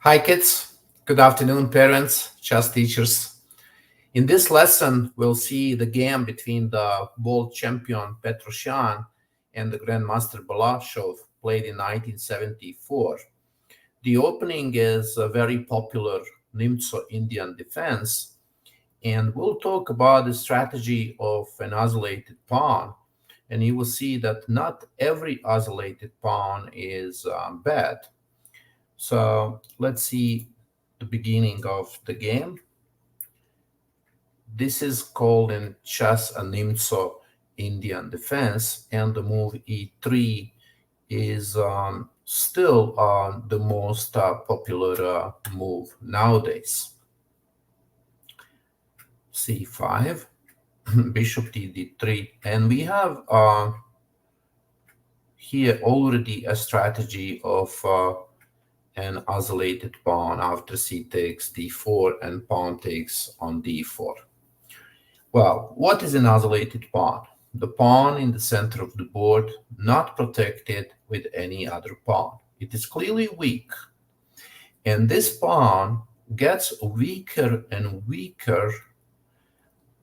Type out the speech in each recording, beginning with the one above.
Hi kids, good afternoon parents, chess teachers. In this lesson, we'll see the game between the world champion Petrosian and the grandmaster Balashov played in 1974. The opening is a very popular Nimzo Indian defense, and we'll talk about the strategy of an isolated pawn, and you will see that not every isolated pawn is bad. So let's see the beginning of the game. This is called in chess a Nimzo Indian defense, and the move e3 is still the most popular move nowadays. c5, bishop to d3, and we have here already a strategy of an isolated pawn after c takes d4 and pawn takes on d4. Well, what is an isolated pawn? The pawn in the center of the board, not protected with any other pawn. It is clearly weak. And this pawn gets weaker and weaker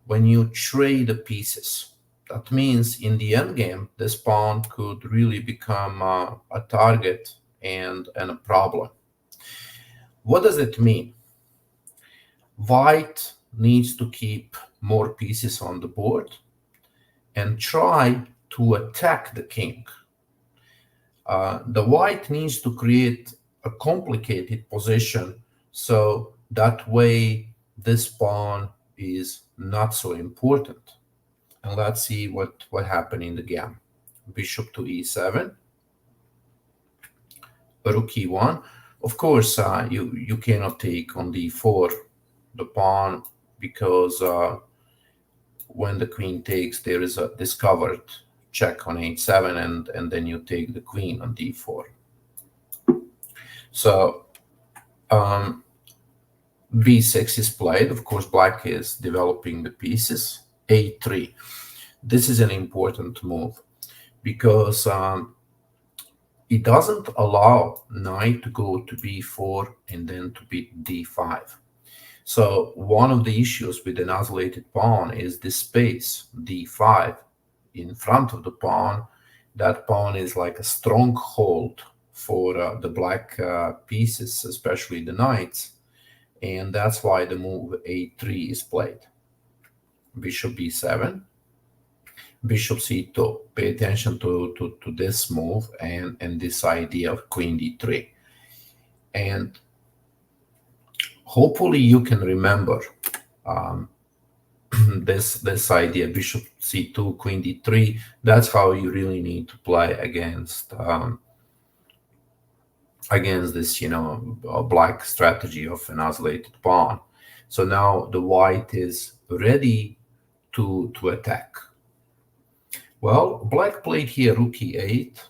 when you trade the pieces. That means in the endgame, this pawn could really become a target and a problem. What does it mean? White needs to keep more pieces on the board and try to attack the king. The white needs to create a complicated position so that way this pawn is not so important. And let's see what happened in the game. Bishop to e7, rook e1. Of course, you cannot take on d4 the pawn because when the queen takes, there is a discovered check on h7, and then you take the queen on d4. So b6 is played. Of course, black is developing the pieces. a3. This is an important move because it doesn't allow knight to go to b4 and then to d5. So one of the issues with an isolated pawn is this space, d5, in front of the pawn. That pawn is like a stronghold for the black pieces, especially the knights. And that's why the move a3 is played. Bishop b7, bishop c2. Pay attention to this move and this idea of queen d3. And hopefully you can remember this idea, bishop c2, queen d3. That's how you really need to play against this, black strategy of an isolated pawn. So now the white is ready to attack. Well, black played here rook e8.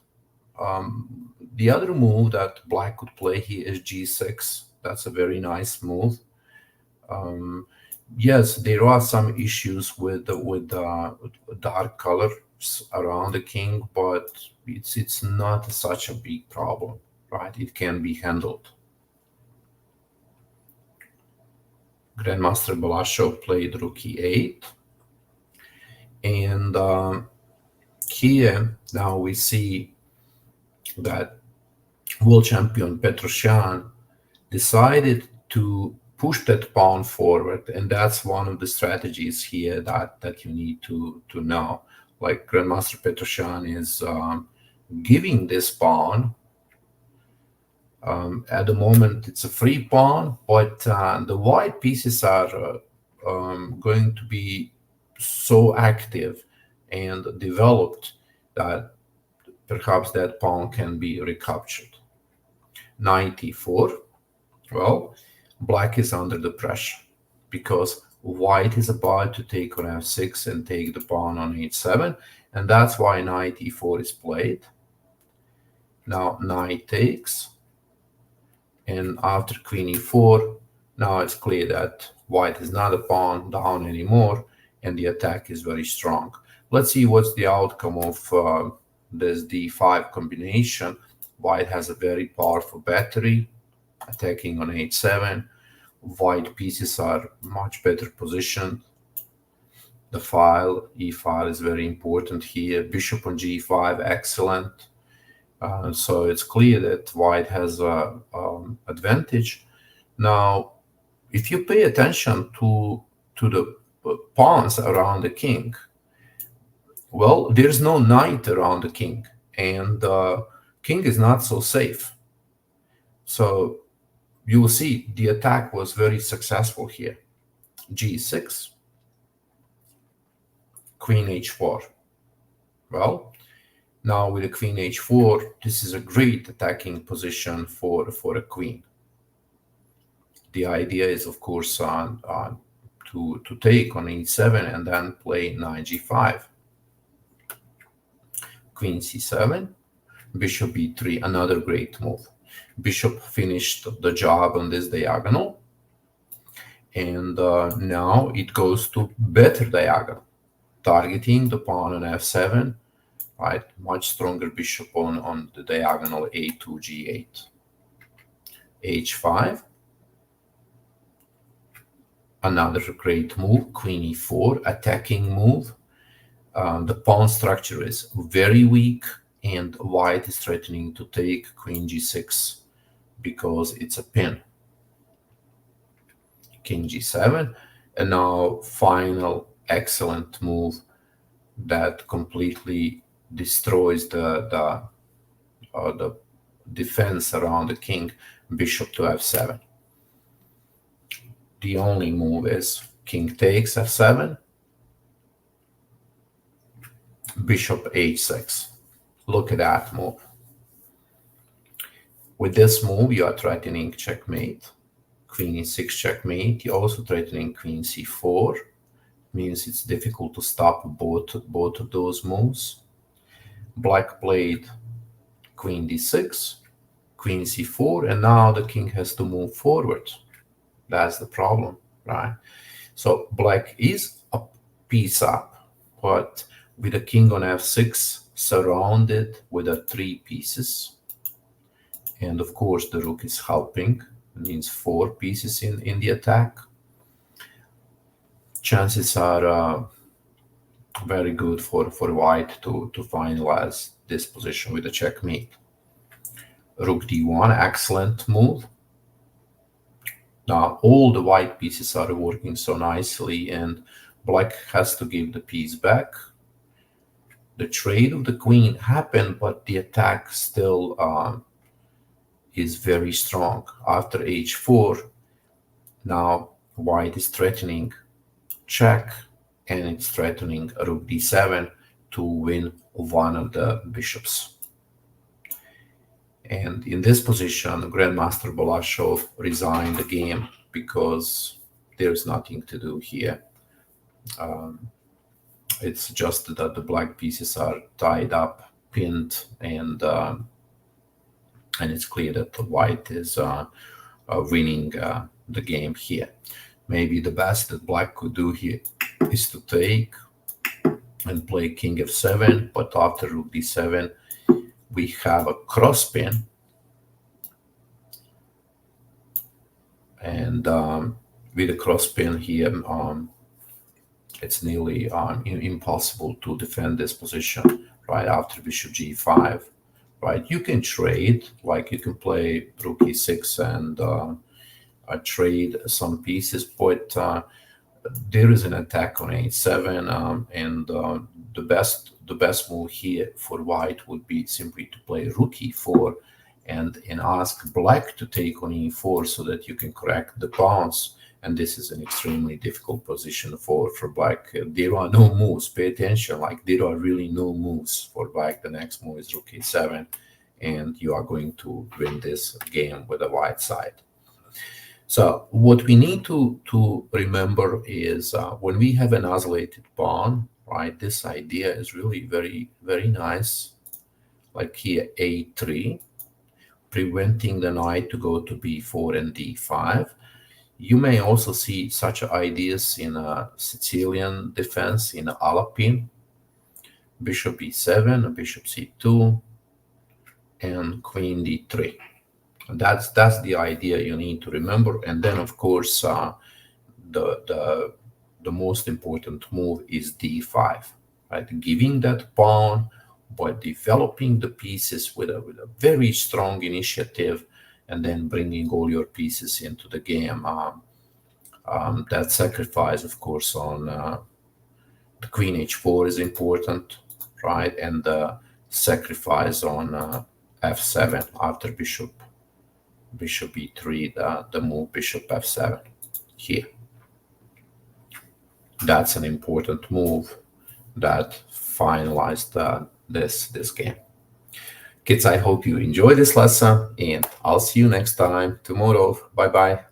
The other move that black could play here is g6. That's a very nice move. Yes, there are some issues with dark colors around the king, but it's not such a big problem, right? It can be handled. Grandmaster Balashov played rook e8, and here now we see that world champion Petrosian decided to push that pawn forward, and that's one of the strategies here that you need to know. Like Grandmaster Petrosian is giving this pawn. At the moment, it's a free pawn, but the white pieces are going to be so active and developed that perhaps that pawn can be recaptured. Knight e4. Well, black is under the pressure because white is about to take on f6 and take the pawn on h7, and that's why knight e4 is played. Now knight takes, and after queen e4, now it's clear that white is not a pawn down anymore, and the attack is very strong. Let's see what's the outcome of this d5 combination. White has a very powerful battery. attacking on h7. White pieces are much better positioned. The file, e-file, is very important here. Bishop on g5, excellent. So it's clear that white has an advantage. Now, if you pay attention to the pawns around the king, well, there's no knight around the king, and the king is not so safe. So you will see the attack was very successful here. g6, queen h4. Well, now with the queen h4, this is a great attacking position for a queen. The idea is, of course, to take on e7 and then play knight g5. Queen c7, bishop b3, another great move. Bishop finished the job on this diagonal, and now it goes to better diagonal, targeting the pawn on f7, right? Much stronger bishop on the diagonal a2, g8. h5, another great move, queen e4, attacking move. The pawn structure is very weak, and white is threatening to take queen g6 because it's a pin. King g7, and now final excellent move that completely destroys the defense around the king, bishop to f7. The only move is king takes f7, bishop h6. Look at that move. With this move, you are threatening checkmate. Queen e6 checkmate. You're also threatening queen c4. Means it's difficult to stop both of those moves. Black played queen d6, queen c4, and now the king has to move forward. That's the problem, right? So black is a piece up, but with the king on f6 surrounded with the 3 pieces, and of course the rook is helping, it means 4 pieces in the attack. Chances are very good for white to finalize this position with a checkmate. Rook d1, excellent move. Now all the white pieces are working so nicely, and black has to give the piece back. The trade of the queen happened, but the attack still is very strong. After h4, now white is threatening check, and it's threatening rook d7 to win one of the bishops. And in this position, Grandmaster Balashov resigned the game because there's nothing to do here. It's just that the black pieces are tied up, pinned, and it's clear that the white is winning the game here. Maybe the best that black could do here is to take and play king f7, but after rook d7, we have a cross pin, and with a cross pin here, it's nearly impossible to defend this position. Right after bishop g5, right? You can trade, like you can play rook e6 and trade some pieces, but there is an attack on h7, and the best move here for white would be simply to play rook e4 and ask black to take on e4 so that you can correct the pawns. And this is an extremely difficult position for black. There are no moves. Pay attention, like there are really no moves for black. The next move is rook e7, and you are going to win this game with the white side. So what we need to remember is when we have an isolated pawn, right, this idea is really very, very nice. Like here, a3, preventing the knight to go to b4 and d5. You may also see such ideas in a Sicilian defense, in Alapin, bishop e7, bishop c2, and queen d3. That's the idea you need to remember. And then, of course, the most important move is d5, right? Giving that pawn, but developing the pieces with a very strong initiative, and then bringing all your pieces into the game. That sacrifice, of course, on the queen h4 is important, right? And the sacrifice on f7 after bishop e3, the move bishop f7 here. That's an important move that finalized this game. Kids, I hope you enjoy this lesson, and I'll see you next time tomorrow. Bye bye.